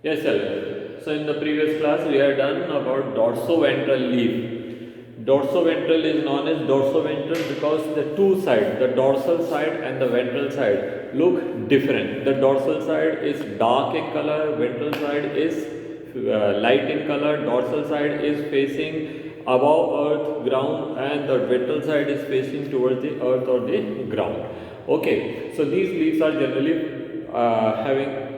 Yes, sir. So in the previous class we had done about dorsoventral leaf. Dorsoventral is known as dorsoventral because the two sides, the dorsal side and the ventral side, look different. The dorsal side is dark in color, ventral side is light in color, dorsal side is facing above earth, ground, and the ventral side is facing towards the earth or the ground. Okay, so these leaves are generally having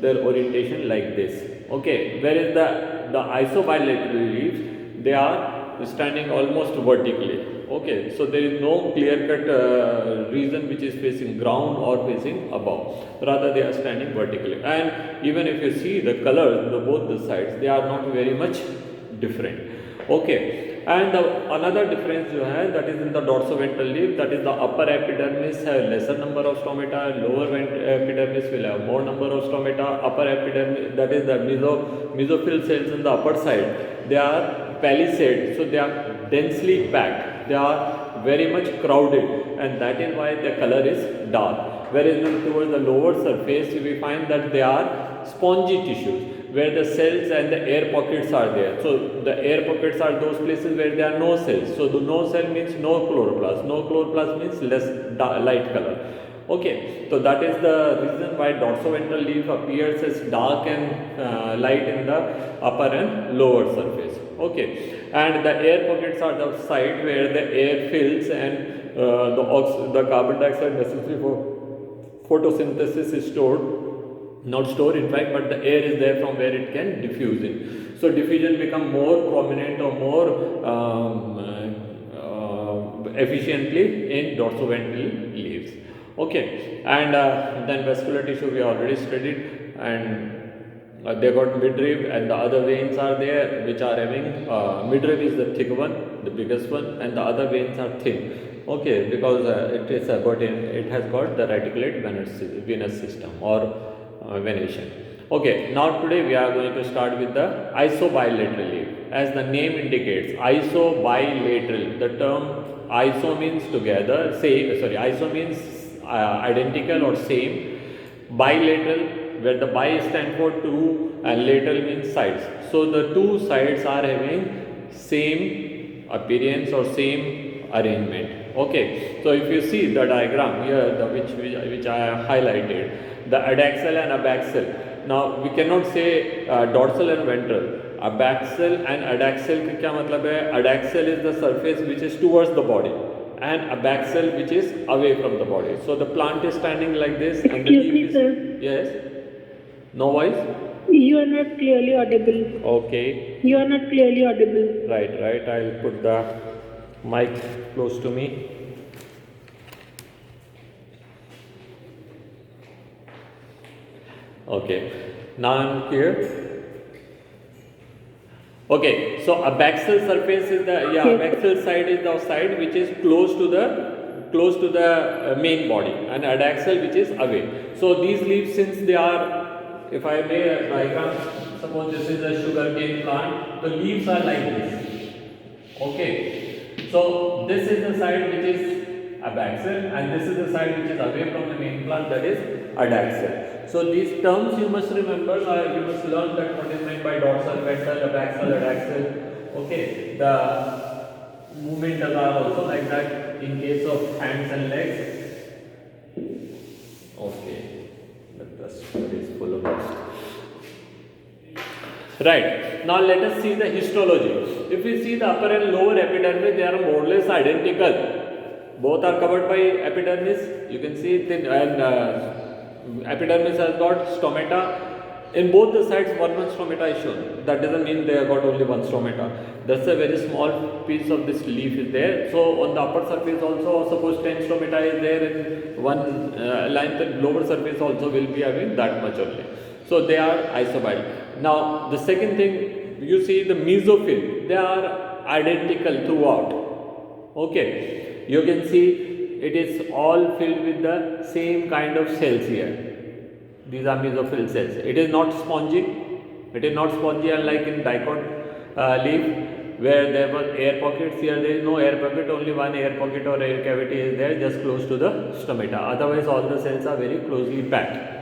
their orientation like this. Okay, whereas the isobilateral leaves, they are standing almost vertically. Okay, so there is no clear cut reason which is facing ground or facing above, rather they are standing vertically. And even if you see the colors, the both the sides, they are not very much different. Okay, and another difference you have, that is in the dorsoventral leaf, that is the upper epidermis have lesser number of stomata, lower epidermis will have more number of stomata. Upper epidermis, that is the mesophyll cells in the upper side, they are palisade, so they are densely packed, they are very much crowded, and that is why the color is dark. Whereas towards the lower surface we find that they are spongy tissues where the cells and the air pockets are there. So the air pockets are those places where there are no cells. So the no cell means no chloroplast. No chloroplast means less light color. Okay, so that is the reason why dorsoventral leaf appears as dark and light in the upper and lower surface. Okay, and the air pockets are the side where the air fills and the carbon dioxide necessary for photosynthesis is stored, not stored in fact, but the air is there from where it can diffuse in. So diffusion become more prominent or more efficiently in dorsoventral leaves. Okay, and then vascular tissue we already studied, and they got midrib and the other veins are there which are having midrib is the thick one, the biggest one, and the other veins are thin. Okay, because it has got the reticulate venous system or venation. Okay, now today we are going to start with the isobilateral leaf. As the name indicates, isobilateral. The term iso means together, iso means identical or same. Bilateral, where the bi stand for two and lateral means sides. So the two sides are having same appearance or same arrangement. Okay, so if you see the diagram here, which I have highlighted, the adaxial and abaxial. Now we cannot say dorsal and ventral. Abaxial and adaxial का क्या मतलब है? Adaxial is the surface which is towards the body, and abaxial which is away from the body. So the plant is standing like this, and the Excuse me, leaf is, sir. yes, no voice. You are not clearly audible. Okay, You are not clearly audible. right. I'll put the mic close to me. Okay, now I'm clear. Okay, so abaxial surface is the abaxial side is the side which is close to the main body, and adaxial which is away. So these leaves, since they are, if I may diagram, suppose this is a sugarcane plant, the leaves are like this. Okay, so this is the side which is abaxial, and this is the side which is away from the main plant, that is adaxial. So these terms you must remember, you must learn that what is meant by dorsal, ventral, abaxial, adaxial. Okay, the movement are also like that in case of hands and legs. Okay, the story is full of dust. Right, now let us see the histology. If we see the upper and lower epidermis, they are more or less identical. Both are covered by epidermis. You can see it in, and epidermis has got stomata. In both the sides, one stomata is shown. That doesn't mean they have got only one stomata. That's a very small piece of this leaf is there. So on the upper surface also, suppose 10 stomata is there, and one line, the lower surface also will be having that much only. So they are isobilateral. Now the second thing, you see the mesophyll, they are identical throughout. Okay, you can see it is all filled with the same kind of cells here. These are mesophyll cells. It is not spongy. It is not spongy, unlike in dicot leaf where there was air pockets. Here there is no air pocket, only one air pocket or air cavity is there just close to the stomata. Otherwise all the cells are very closely packed.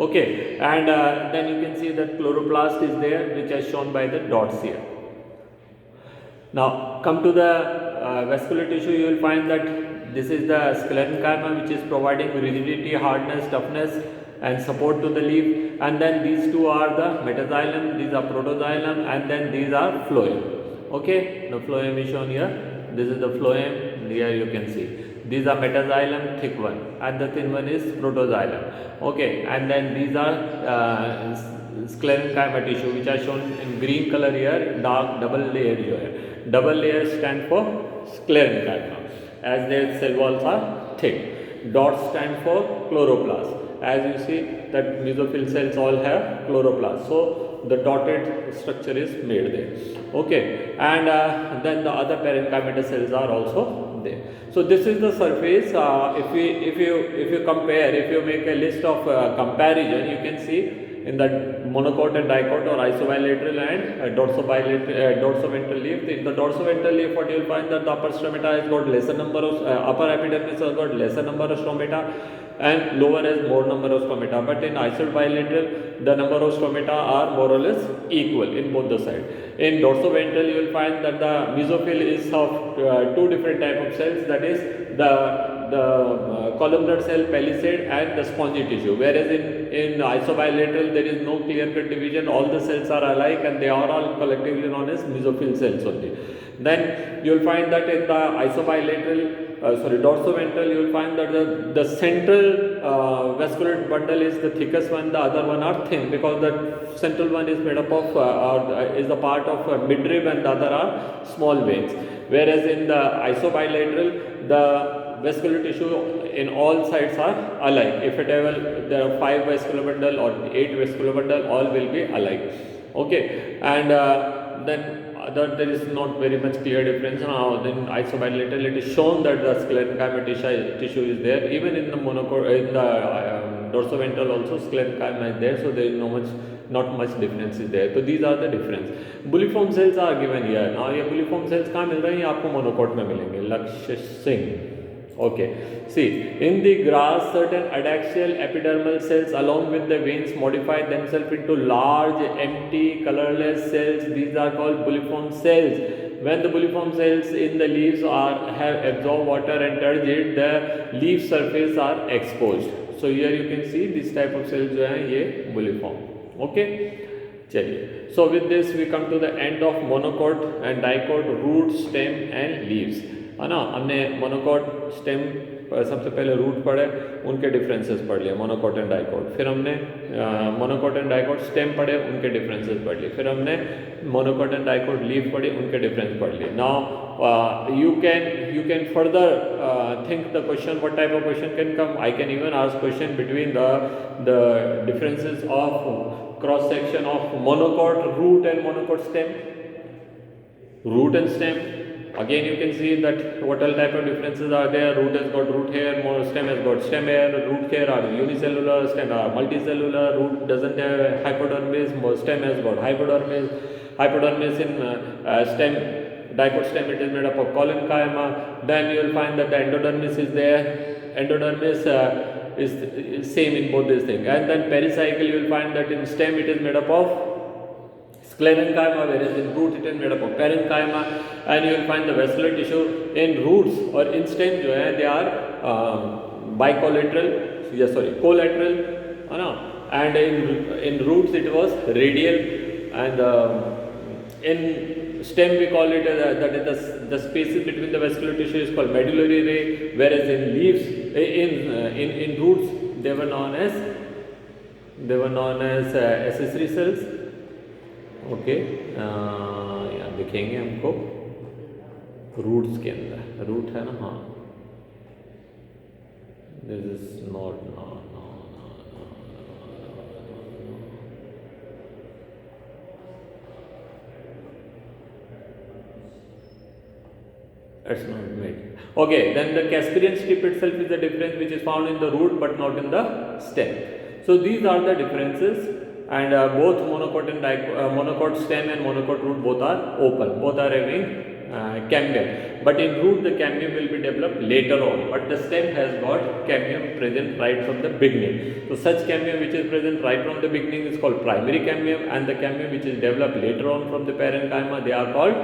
Okay, and then you can see that chloroplast is there, which is shown by the dots here. Now come to the vascular tissue. You will find that this is the sclerenchyma, which is providing rigidity, hardness, toughness and support to the leaf, and then these two are the metaxylem, these are protoxylem, and then these are phloem. Okay, the phloem is shown here. This is the phloem. Here you can see these are metaxylem, thick one, and the thin one is protoxylem. Okay, and then these are sclerenchyma tissue, which are shown in green color here, dark double layer here. Double layers stand for sclerenchyma, as their cell walls are thick. Dots stand for chloroplast. As you see that mesophyll cells all have chloroplast, so the dotted structure is made there. Okay, and then the other parenchymatous cells are also there. So this is the surface. If you compare, if you make a list of comparison, you can see in the monocot and dicot or isobilateral and dorsoventral leaf. In the dorsoventral leaf, what you will find that the upper stomata has got lesser number of upper epidermis has got lesser number of stomata, and lower has more number of stomata. But in isobilateral, the number of stomata are more or less equal in both the sides. In dorsoventral, you will find that the mesophyll is of two different type of cells, that is the columnar cell palisade and the spongy tissue, whereas in isobilateral there is no clear cut division, all the cells are alike and they are all collectively known as mesophyll cells only. Then you will find that in the dorsoventral, you will find that the central vascular bundle is the thickest one, the other one are thin, because the central one is made up of is the part of midrib and the other are small veins, whereas in the isobilateral the vascular tissue in all sides are alike. If at all there are 5 vascular bundle or 8 vascular bundle, all will be alike. Okay, and then there is not very much clear difference. Now then isobilateral, it is shown that the sclerenchyma tissue is there. Even in the dorsoventral also sclerenchyma is there, so there is not much difference is there. So these are the difference. Bulliform cells are given here. Now ये bulliform cells कहाँ मिल रहे हैं? ये आपको monocot में मिलेंगे. लक्ष्य Singh. Okay, see, in the grass, certain adaxial epidermal cells along with the veins modify themselves into large, empty, colorless cells. These are called bulliform cells. When the bulliform cells in the leaves have absorbed water and touch it, the leaf surface are exposed. So here you can see this type of cells जो हैं ये bulliform. Okay, चलिए. So with this we come to the end of monocot and dicot, root, stem and leaves. है ना. हमने monocot stem सबसे पहले root पढ़े, उनके डिफरेंसेस पढ़ लिए मोनोकॉट एंड डाइकॉट. फिर हमने मोनोकॉट एंड डाइकॉट स्टेम पढ़े, उनके डिफरेंसेस पढ़ लिए. फिर हमने मोनोकॉट एंड डाइकॉट लीफ पढ़ी, उनके डिफरेंस पढ़ लिए. Now you can further think the question, what type of question can come. I can even ask question between the differences of cross section of monocot root and monocot stem, root and stem. Again you can see that what all type of differences are there. Root has got root hair, stem has got stem hair. Root hair are unicellular, stem are multicellular. Root doesn't have hypodermis, stem has got hypodermis. Hypodermis in stem, dicot stem, it is made up of collenchyma. Then you will find that the endodermis is there. Endodermis is same in both these things. And then pericycle, you will find that in stem it is made up of sclerenchyma, whereas in root it is made up of parenchyma. And you will find the vascular tissue in roots or in stem जो है they are collateral, है ना. And in roots it was radial, and in stem we call it that is the spaces between the vascular tissue is called medullary ray, whereas in leaves in roots they were known as accessory cells. Okay, यहाँ दिखेंगे हमको roots के अंदर. Root है ना, हाँ. This is not it's not made. Okay, then the Casparian strip itself is the difference which is found in the root but not in the stem. So these are the differences. And both monocot stem and monocot root both are open, both are having cambium. but in root the cambium will be developed later on, but the stem has got cambium present right from the beginning. So such cambium which is present right from the beginning is called primary cambium, and the cambium which is developed later on from the parenchyma, they are called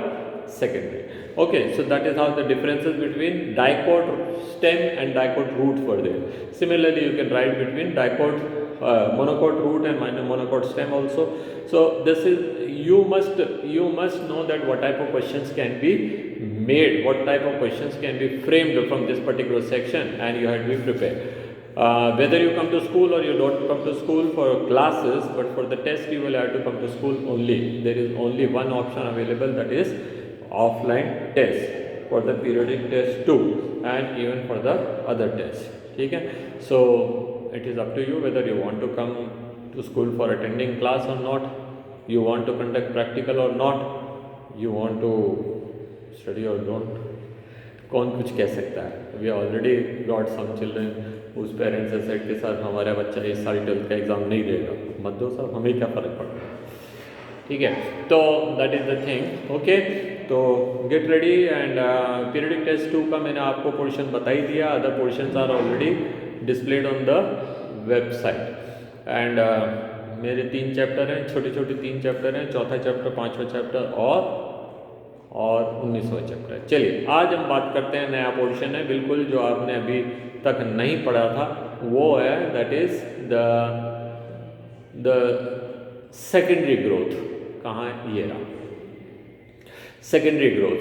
secondary. Okay, so that is how the differences between dicot stem and dicot root were there. Similarly, you can write between dicot monocot root and monocot stem also. So this is, you must know that what type of questions can be made, what type of questions can be framed from this particular section, and you have to be prepared. Whether you come to school or you don't come to school for classes, but for the test you will have to come to school only. There is only one option available, that is offline test for the periodic test too, and even for the other tests. Okay, so it is up to you whether you want to come to school for attending class or not, you want to conduct practical or not, you want to study or don't. कौन कुछ कह सकता है? We already got some children whose parents have said कि sir हमारा बच्चा इस साल 12th का एग्ज़ाम नहीं देगा, मत दो सर, हमें क्या फ़र्क पड़ता है. ठीक है, तो that is the thing. Okay, तो get ready. And periodic test 2 का मैंने आपको पोर्शन बता ही दिया. Other portions are already displayed on the website. And मेरे 3 चैप्टर हैं, छोटे छोटे 3 चैप्टर हैं, चौथा चैप्टर, 5वां चैप्टर और 19वां चैप्टर. चलिए आज हम बात करते हैं, नया पोर्शन है बिल्कुल जो आपने अभी तक नहीं पढ़ा था, वो है that is the secondary growth. कहाँ है? ये रहा secondary growth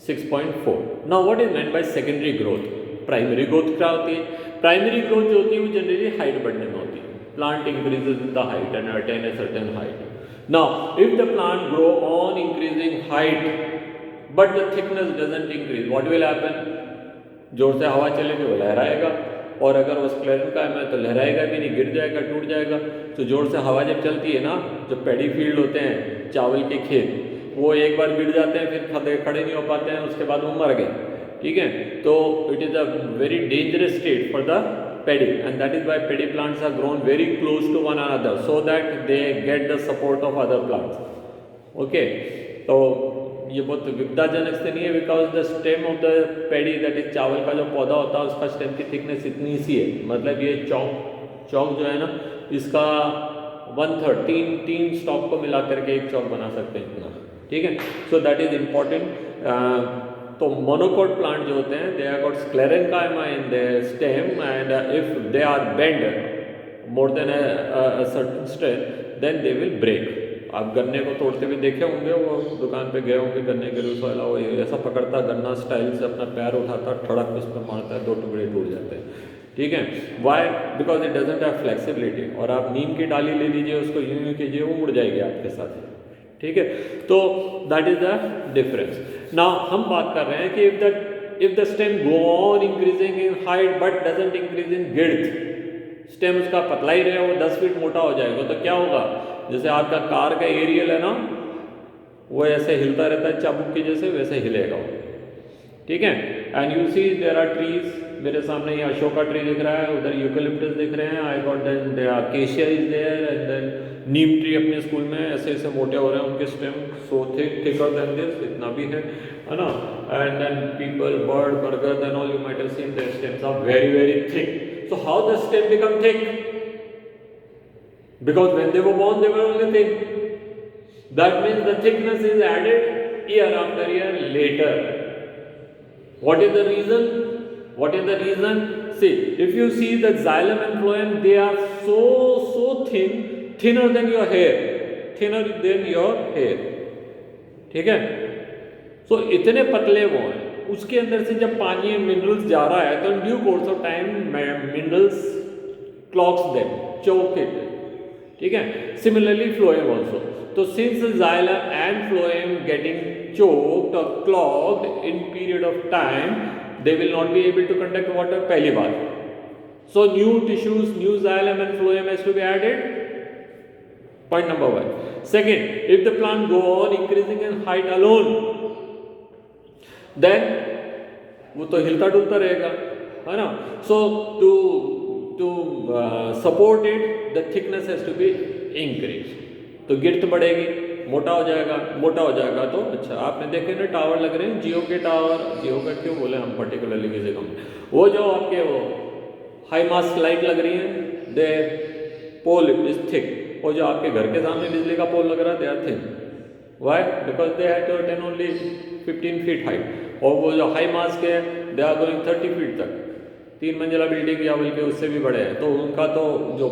6.4. Now what is meant by secondary growth? Primary growth क्या होती है? प्राइमरी ग्रोथ जो होती है वो जनरली हाइट बढ़ने में होती है. Plant increases the height and attain a certain height. Now if the plant grow on increasing height but the thickness doesn't increase, what will happen? जोर से हवा चलेगी वो लहराएगा, और अगर वो स्क्लेरेंकाइमा है तो लहराएगा भी नहीं, गिर जाएगा, टूट जाएगा. तो जोर से हवा जब चलती है ना, जो पैडी फील्ड होते हैं, चावल के खेत, वो एक बार गिर जाते हैं, फिर खड़े नहीं हो पाते हैं, उसके बाद वो मर गए. ठीक है, तो it is a very dangerous state for the paddy, and that is why paddy plants are grown very close to one another so that they get the support of other plants. Okay, तो ये बहुत विपदाजनक से नहीं है, because the stem of the paddy, that is चावल का जो पौधा होता है, उसका स्टेम की थिकनेस इतनी सी है, मतलब ये चौक जो है ना, इसका 1/3 तीन स्टॉक को मिला करके एक चौक बना सकते हैं इतना. ठीक है, सो दैट इज इम्पॉर्टेंट. तो मोनोकोट प्लांट जो होते हैं, they are got sclerenchyma in the stem, and if they are bend more than a certain strength, then they will break. आप गन्ने को तोड़ते हुए देखे होंगे, वो दुकान पे गए होंगे गन्ने के जूस वाला, वो ऐसा पकड़ता गन्ना स्टाइल से, अपना पैर उठाता, ठड़क उस पर मारता है, 2 टुकड़े टूट जाते हैं. ठीक है, why? Because it doesn't have flexibility. और आप नीम की डाली ले लीजिए, उसको यूं कीजिए, वो मुड़ जाएगी आपके साथ. ठीक है, तो that is the difference. Now हम बात कर रहे हैं कि if the stem go on increasing in height but doesn't increase in गिड्थ, स्टेम उसका पतला ही रहे, वो 10 फीट मोटा हो जाएगा, तो क्या होगा? जैसे आपका कार का एरियल है ना, वो ऐसे हिलता रहता है चाबुक के जैसे, वैसे हिलेगा वो. ठीक है, and you see there are trees. मेरे सामने ये अशोका ट्री दिख रहा है, उधर यूकेलिप्टस दिख रहे हैं, I got then acacia is there, and then neem tree अपने स्कूल में ऐसे ऐसे मोटे हो रहे हैं उनके stem, so thicker than this, इतना भी है ना. एंड देन पीपल, बर्ड, बर्गर, then all you might have seen their stems are very very thick. So how the stem become thick? Because when they were born, they were only thick. That means the thickness is added year after year later. What is the reason? What is the reason? See, if you see the xylem and phloem, they are so thin, thinner than your hair, thinner than your hair. ठीक है? So इतने पतले वो हैं. उसके अंदर से जब पानी मिनरल्स जा रहा है, तो in due course of time minerals clogs them, choke it. ठीक है, सिमिलरली फ्लोएम ऑल्सो. तो since xylem and phloem getting choked or clogged in period of time, they will not be able to conduct water. पहली बात. So new tissues, new xylem and phloem has to be added. Point number 1. Second, if the plant go on increasing in height alone, then वो तो हिलता डुलता रहेगा, है ना. So to support it, the thickness has to be increased. तो गिर्थ बढ़ेगी, मोटा हो जाएगा तो अच्छा। आपने देखे ना टावर लग रहे हैं जियो के टावर, जियो का क्यों बोले हम पर्टिकुलरली किसी कंपनी, वो जो आपके वो हाई मास्ट लाइट लग रही है, दे पोल इज थिक, वो जो आपके घर के सामने बिजली का पोल लग रहा है they are thick, why because they have to attain only 15 feet height, और वो जो हाई मास्ट के दे आर गोइंग 30 फीट तक, 3 मंजिला बिल्डिंग या बल्कि उससे भी बड़े हैं, तो उनका तो जो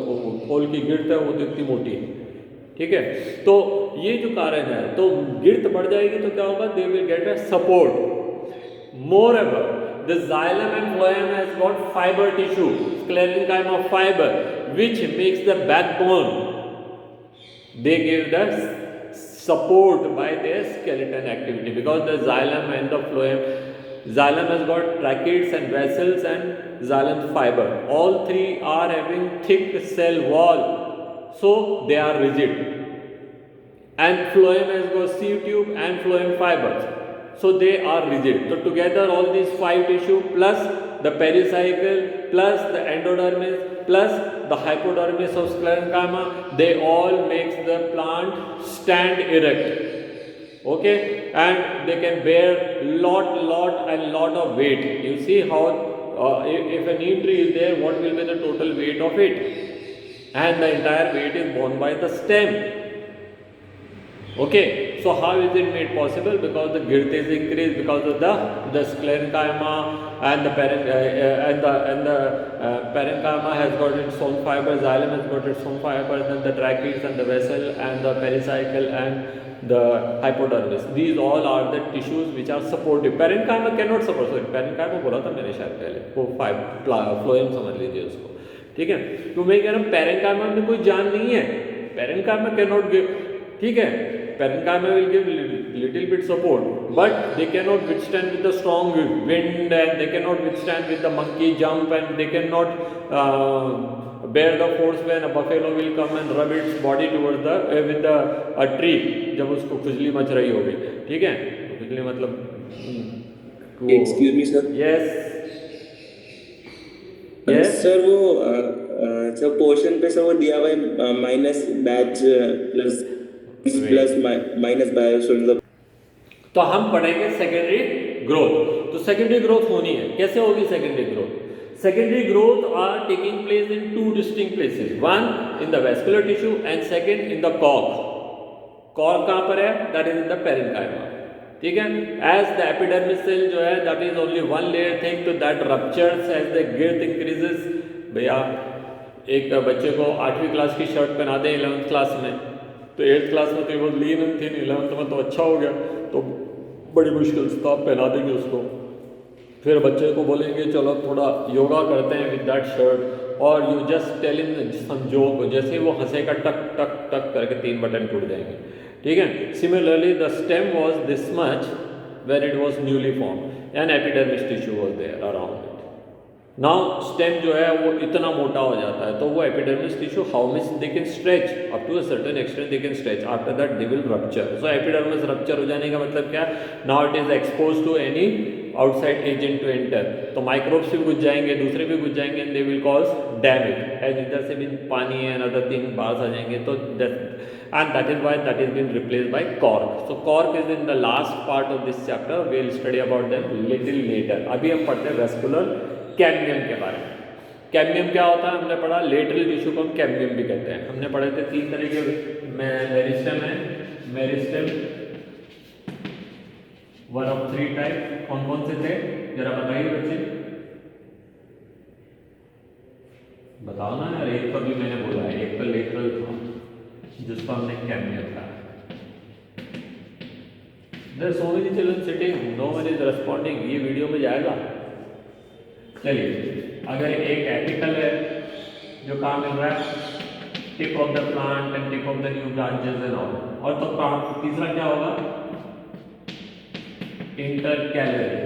पोल की गिर्द है वो तो इतनी मोटी है, ठीक है। तो ये जो कारण है, तो गिर्द बढ़ जाएगी तो क्या होगा, they will get a support. Moreover the xylem and phloem has got fiber tissue, sclerenchyma fiber, which makes the backbone, they give the support by their skeleton activity, because the xylem and the phloem, xylem has got tracheids and vessels and xylem fiber, all three are having thick cell wall, so they are rigid, and phloem has got sieve tube and phloem fibers, so they are rigid. So together all these 5 tissue plus the pericycle plus the endodermis plus the hypodermis of sclerenchyma, they all makes the plant stand erect, okay, and they can bear lot of weight. You see how if a neem tree is there, what will be the total weight of it, and the entire weight is borne by the stem. Okay, so how is it made possible? Because the girth is increased because of the sclerenchyma, and the parenchyma has got its own fiber, xylem has got its own fiber, then the tracheids and the vessel and the pericycle and the hypodermis. These all are the tissues which are supportive. Parenchyma cannot support. So parenchyma बोला था मैंने शायद पहले, वो phloem समझ लीजिए उसको, ठीक है। तो मैं कह रहा हूँ parenchyma में कोई जान नहीं है, parenchyma cannot give, ठीक है, parenchyma will give little bit support, but they cannot withstand with the strong wind, and they cannot withstand with the monkey jump, and they cannot bear the force when a buffalo will come and rub its body towards the with the a tree, जब उसको खुजली much रही होगी, ठीक है। खुजली मतलब excuse me sir, yes sir वो सब पोर्शन पे सर वो दिया हुआ है minus batch plus minus batch, तो हम पढ़ेंगे सेकेंडरी ग्रोथ। तो सेकेंडरी ग्रोथ होनी है, कैसे होगी secondary growth? Secondary growth are taking place in 2 distinct places, one in the vascular tissue and second in the cork. Cork कहाँ पर है? That is in the parenchyma, ठीक है। एज द एपिडर्मिस सेल जो है that is only one layer thing, तो that ruptures as the girth increases. भैया एक बच्चे को 8वीं क्लास की शर्ट पहना दें 11th क्लास में, तो 8th क्लास में तो वो लीन एंड थिन, 11th में तो अच्छा हो गया, तो बड़ी मुश्किल से तो आप पहना देंगे उसको। फिर बच्चे को बोलेंगे चलो थोड़ा योगा करते हैं विद दैट शर्ट, और you just tell in some joke, जैसे वो हंसेगा टक टक टक करके 3 बटन टूट जाएंगे, ठीक है। Similarly the stem was this much when it was newly formed and epidermis tissue was there around it. Now stem जो है वो इतना मोटा हो जाता है, तो वो epidermis tissue how much they can stretch, up to a certain extent they can stretch, after that they will rupture. So epidermis rupture हो जाने का मतलब क्या? Now it is expose to any outside agent to enter, तो microbes भी घुस जाएंगे, दूसरे भी घुस जाएंगे, and they will cause damage, एंड इधर से भी पानी एंड अदर थिंग बाहर आ जाएंगे, तो and that is why that is been replaced by cork. So cork is in the last part of this chapter, we will study about them little later. अभी हम पढ़ते हैं वेस्कुलर कैम्बियम के बारे में। कैम्बियम क्या होता है हमने पढ़ा, लेटरल टिश्यू को हम कैम्बियम भी कहते हैं। हमने पढ़े थे 3 तरह के मेरिस्टेम है, मेरिस्टेम 1 of 3 टाइप, कौन कौन से थे जरा बताइए बच्चे, बताओ ना यार। एक तो भी मैंने बोला है, एक तो लेटरल था जिसको हमने कैम्बियम कहा। There are so many children sitting, no one is responding, ये वीडियो में जाएगा। चलिए, अगर एक एपिकल है जो कहाँ मिल रहा है, tip of the plant and tip of the new branches and all, और तो कहाँ तीसरा क्या होगा? इंटरकैलरी।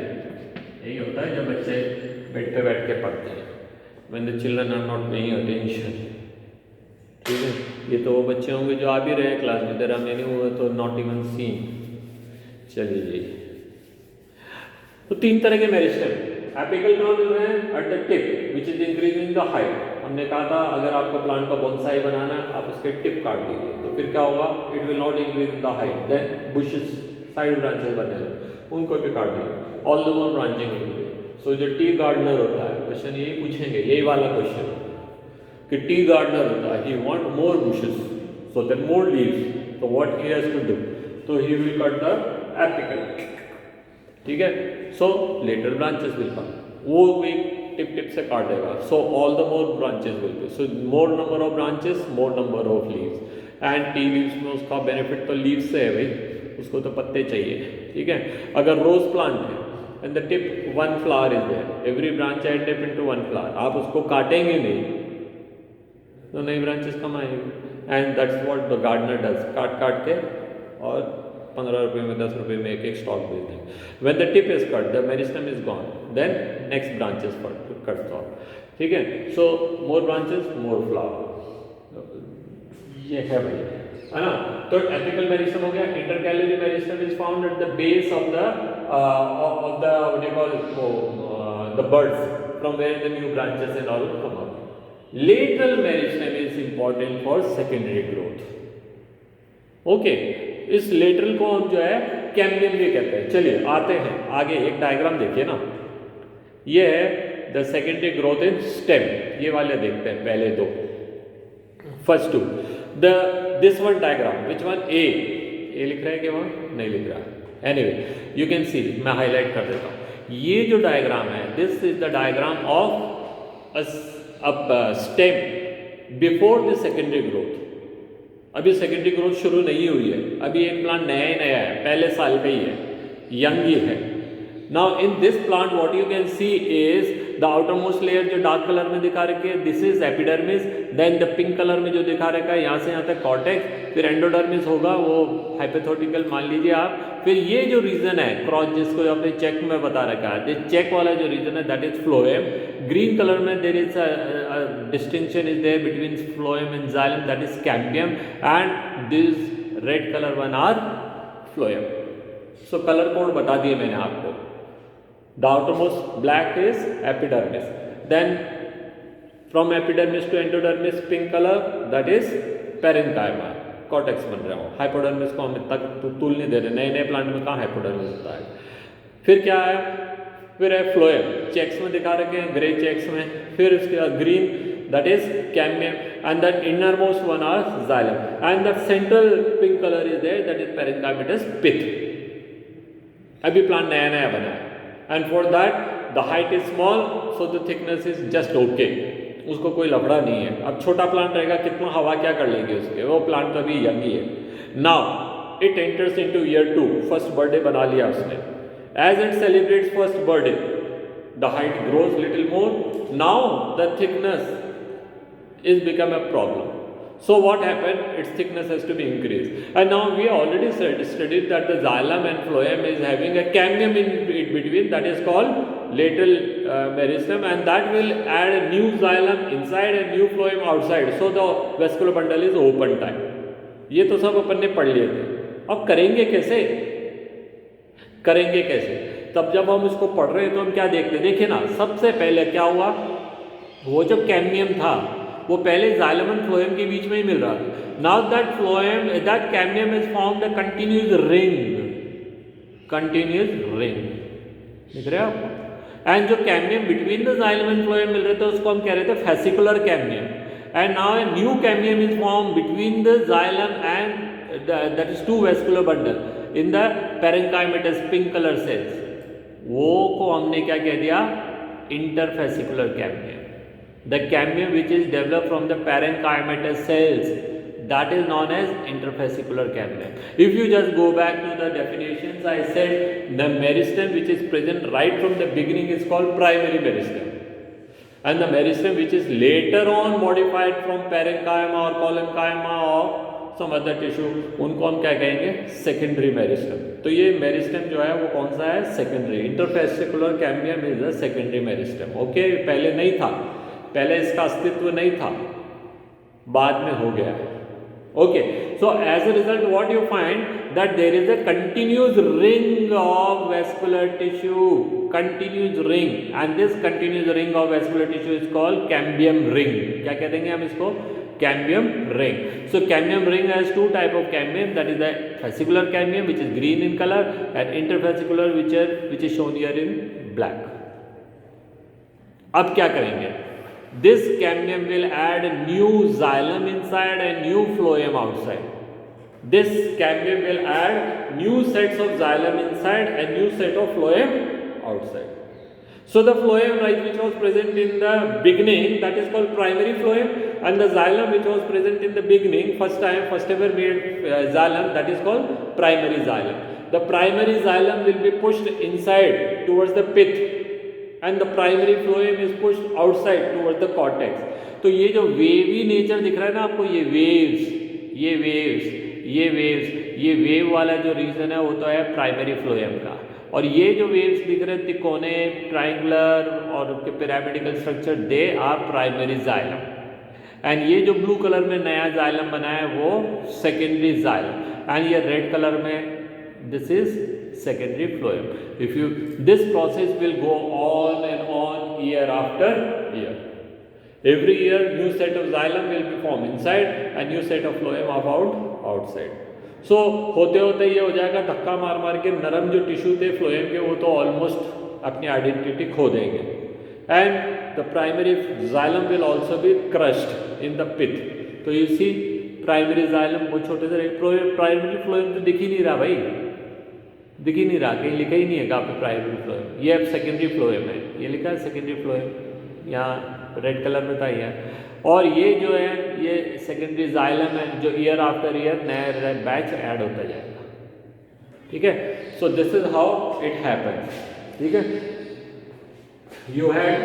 यही होता है जब बच्चे बेड पे बैठ के पढ़ते हैं, when the children are not paying attention, ठीक है। ये तो वो बच्चे होंगे जो आ भी रहे हैं क्लास में, देयर आर मेनी हुए तो नॉट इवन सीन। चलिए जी, तो 3 तरह के मेरिस्टेम, एपिकल कहाँ मिल रहे हैं? At the tip which is increasing the height, हमने कहा था अगर आपको प्लांट का बोनसाई बनाना है आप उसके टिप काट दीजिए, तो फिर क्या होगा, it will not increase the height, then bushes side branches बनने लगे, उनको भी काट दिए, ऑल द मोर ब्रांचिंग होगी। सो जो टी गार्डनर होता है, क्वेश्चन यही पूछेंगे, यही वाला क्वेश्चन कि टी गार्डनर होता है, he want more bushes so that more leaves, तो what he has to do, तो he will cut the apical, ठीक है। So later branches will come, वो भी टिप टिप से काटेगा, so all the more branches will be, so more number of branches more number of leaves, and tea leaves में उसका benefit तो leaves से है भाई, उसको तो पत्ते चाहिए, ठीक है। अगर रोज प्लांट है and the tip one flower is there, every branch and tip into one flower, आप उसको काटेंगे नहीं तो नई ब्रांचेस कम आएगी, and that's what the gardener does, काट काट के और 15 रुपये में 10 रुपये में एक एक स्टॉक बेच देंगे। When the tip is cut the meristem is gone, then next branches cuts off, ठीक है। सो मोर ब्रांचेस मोर फ्लावर, ये है भाई, है ना। तो एपिकल मेरिस्टेम हो गया। Intercalary meristem is found at the base of the what you call the birds from where the new branches and all come out. Lateral meristem is important for secondary growth, okay. इस lateral को हम जो है cambium भी कहते हैं। चलिए आते हैं आगे, एक डायग्राम देखिए ना, ये है the secondary growth in stem, ये वाले देखते हैं पहले दो, first two the this one diagram, which one, A लिख रहा है कि वहाँ नहीं लिख रहा है, एनीवे यू कैन सी, मैं हाईलाइट कर देता हूँ। ये जो डायग्राम है, this is the diagram of stem before the secondary growth. अभी सेकेंडरी ग्रोथ शुरू नहीं हुई है, अभी एक प्लांट नया ही नया है, पहले साल का ही है, यंग ही है। Now in this plant what you can see is the outermost layer जो डार्क कलर में दिखा रखे है, this is epidermis, then the pink colour में जो दिखा रखा है यहाँ से यहाँ तक कॉर्टेक्स, फिर एंडोडर्मिस होगा, वो हाइपोथेटिकल मान लीजिए आप, फिर ये जो रीजन है क्रॉस, जिसको आपने चेक में बता रखा है, दिस चेक वाला जो रीजन है that is phloem. Green colour में there is distinction is there between phloem and xylem, that is cambium, and this red colour one are phloem. So colour code बता दिए मैंने आपको। The outermost black is epidermis, then from epidermis to endodermis pink color, that is parenchyma, cortex बन रहा हो। Hypodermis को हम इतना तूल नहीं दे रहे, नए नए प्लांट में कहाँ हाइपोडर्मिस होता है। फिर क्या है, फिर है फ्लोएम, चेक्स में दिखा रखे हैं, ग्रे चेक्स में, फिर उसके बाद green, that is cambium, and the innermost one are xylem, and the central pink color is there, that is parenchymatous pith। अभी प्लांट नया नया बना है, and for that the height is small, so the thickness is just okay, उसको कोई लफड़ा नहीं है। अब छोटा प्लांट रहेगा, कितना हवा क्या कर लेंगे उसके, वो प्लांट तो अभी यंग ही है। Now it enters into year 2, first birthday बना लिया उसने, as it celebrates first birthday the height grows little more, now the thickness is become a problem. So what happened, its thickness has to be increased, and now we already studied that the xylem and phloem is having a cambium in between, that is called lateral meristem, and that will add a new xylem inside and new phloem outside, so the vascular bundle is open type। ये तो सब अपन ने पढ़ लिए थे। अब करेंगे कैसे, करेंगे कैसे, तब जब हम इसको पढ़ रहे हैं तो हम क्या देखते, देखिए ना, सबसे पहले क्या हुआ, वो जो कैम्बियम था वो पहले जाइलम एंड फ्लोएम के बीच में ही मिल रहा था। Now that phloem, that cambium is formed a continuous ring, continuous ring, दिख रहे हैं आपको। एंड जो cambium between the xylem and phloem मिल रहे थे उसको हम कह रहे थे fascicular cambium, and now a new cambium is form between the xylem and that is to vascular bundle in the parenchymatous pink colour cells, वो को हमने क्या कह दिया, interfascicular cambium. The cambium which is developed from the parenchymatous cells, that is known as interfascicular cambium. If you just go back to the definitions, I said the meristem which is present right from the beginning is called primary meristem, and the meristem which is later on modified from parenchyma or collenchyma or some other tissue, उनको हम क्या कहेंगे, secondary meristem. तो ये meristem जो है वो कौन सा है, secondary. Interfascicular cambium is the secondary meristem, okay. पहले नहीं था, पहले इसका अस्तित्व नहीं था, बाद में हो गया, okay. So as a result what you find, that there is a continuous ring of vascular tissue continuous ring, and this continuous ring of vascular tissue is called cambium ring. क्या कह देंगे हम इसको? Cambium ring. So cambium ring has two type of cambium, that is the fascicular cambium which is green in color, and interfascicular which is shown here in black. अब क्या करेंगे? This cambium will add new xylem inside and new phloem outside. This cambium will add new sets of xylem inside and new set of phloem outside. So the phloem, right, which was present in the beginning, that is called primary phloem, and the xylem which was present in the beginning, first ever made xylem, that is called primary xylem. The primary xylem will be pushed inside towards the pith, and the primary phloem is pushed outside towards the cortex. तो ये जो wavy nature दिख रहा है ना आपको, ये wave वाला जो रीजन है वो तो है प्राइमरी फ्लोएम का, और ये जो वेव्स दिख रहे हैं तिकोने, ट्राइंगुलर और pyramidical structure, they are primary xylem, and ये जो ब्लू कलर में नया जाइलम बना है वो सेकेंडरी जाइलम, एंड ये रेड कलर में this is secondary phloem. This process will go on and on year after year. Every year new set of xylem will be formed inside and new set of phloem of outside. So होते होते ये हो जाएगा, धक्का मार मार के नरम जो टिश्यू थे phloem के वो तो ऑलमोस्ट अपनी आइडेंटिटी खो देंगे, and the primary xylem will also be crushed in the pith. तो you see primary xylem वो छोटे से primary phloem तो दिख ही नहीं रहा भाई, दिख ही नहीं रहा, कहीं लिखा ही नहीं है कहाँ पे प्राइमरी फ्लोएम, ये अब सेकेंडरी फ्लोएम है, ये लिखा है सेकेंडरी फ्लोएम, यहाँ रेड कलर में था ये, और ये जो है ये सेकेंडरी जाइलम है जो ईयर आफ्टर ईयर नया बैच ऐड होता जाएगा. ठीक है, so this is how it happens. ठीक है, यू हैड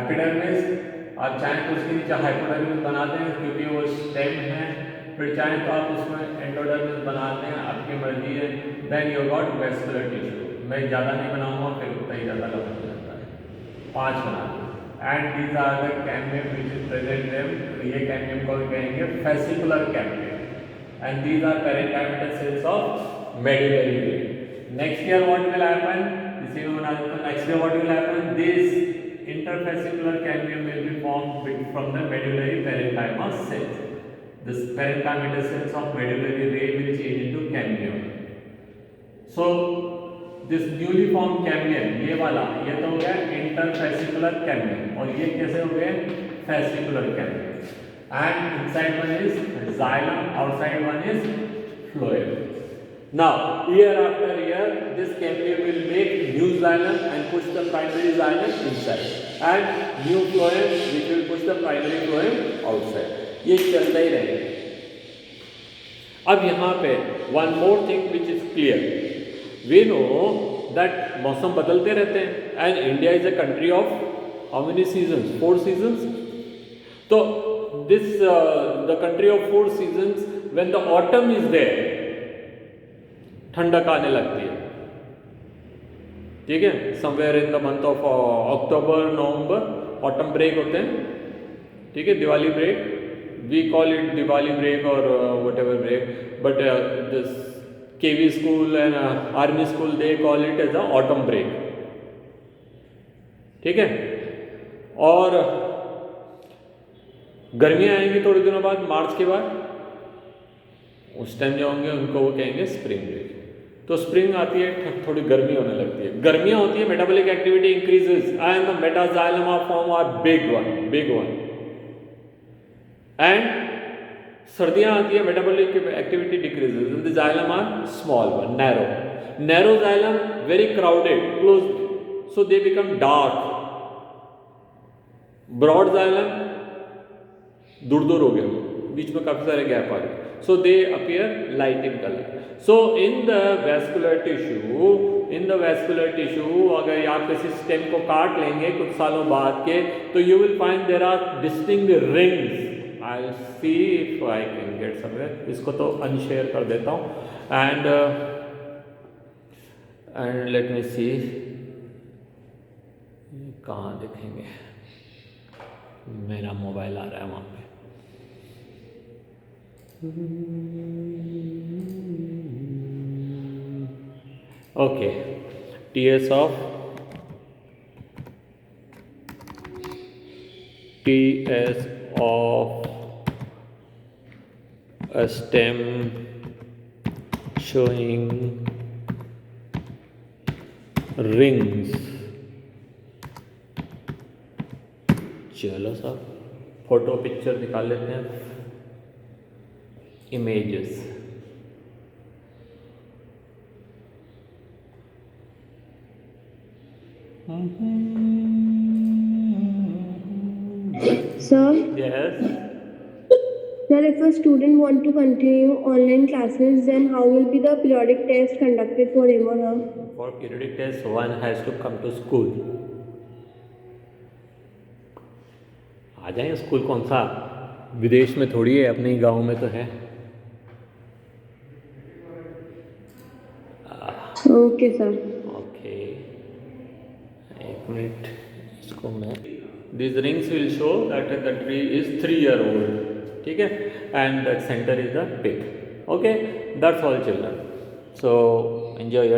एपिडर्मिस, आप चाहें तो उसके नीचे हाइपोडर्मिस बनाते हैं क्योंकि वो स्टेम है, फिर चाहें तो आप उसमें एंडोडर्मिस बनाते हैं, आपकी मर्जी है. Then you got vascular tissue. मैं ज़्यादा नहीं बनाऊंगा, फिर उतना ही ज़्यादा लंबा हो जाता है. 5 बनाते हैं, and these are the cambium which is present them. ये कैम्बियम को कहेंगे fascicular cambium, and these are parenchymatous cells of medullary vein. Next year what will happen, इसी में बना देता हूं. Next year what will happen, this interfascicular cambium will be formed from the medullary parenchyma cells. This parenchymatous cells of medullary vein will change into cambium. So this newly formed cambium, ये वाला ये तो हो गया interfascicular cambium, और ये कैसे हो गए fascicular cambium. And inside one is xylem, outside one is phloem. Now year after year this cambium will make new xylem and push the primary xylem inside, and new phloem which will push the primary phloem outside. ये चलता ही रहेगा. अब यहाँ पे one more thing which is clear, we know that मौसम बदलते रहते हैं, and India is a country of how many seasons, 4 seasons. तो this the country of 4 seasons, when the autumn is there, ठंडक आने लगती है. ठीक है, somewhere in the month of October November autumn break होते हैं. ठीक है, Diwali break, we call it Diwali break or whatever break, but this KV school and army school they call it as a autumn break. ठीक है, और गर्मियाँ आएंगी थोड़े दिनों बाद, मार्च के बाद, उस टाइम जो होंगे उनको वो कहेंगे स्प्रिंग ब्रेक. तो स्प्रिंग आती है, थोड़ी गर्मी होने लगती है, गर्मियाँ होती है, metabolic activity increases and the metaxylem of form are big one. And सर्दियाँ आती है, metabolic activity decreases and the xylem are small one, narrow xylem, very crowded, close, so they become dark. Broad xylem दूर हो गया, बीच में काफी सारे gap आ गए, so they appear light in colour. So in the vascular tissue अगर आप किसी स्टेम को काट लेंगे कुछ सालों बाद के, तो you will find there are distinct rings. I'll see if I can get somewhere. इसको तो अनशेयर कर देता हूँ, and let me see कहाँ देखेंगे, मेरा मोबाइल आ रहा है वहाँ पे. Okay, TS of a stem showing rings. चलो साहब फोटो पिक्चर निकाल लेते हैं, images. Sir, Yes. sir, if a student want to continue online classes, then how will be the periodic test conducted for him or her? For periodic test, one has to come to school. आ जाए school, कौन सा विदेश में थोड़ी है, अपने ही गांव में तो है. Okay, sir. ओके, एक मिनट, इसको मैं, this rings will show that the tree is 3 year old. ठीक है, and the centre is the pig. Okay, that's all children. So enjoy your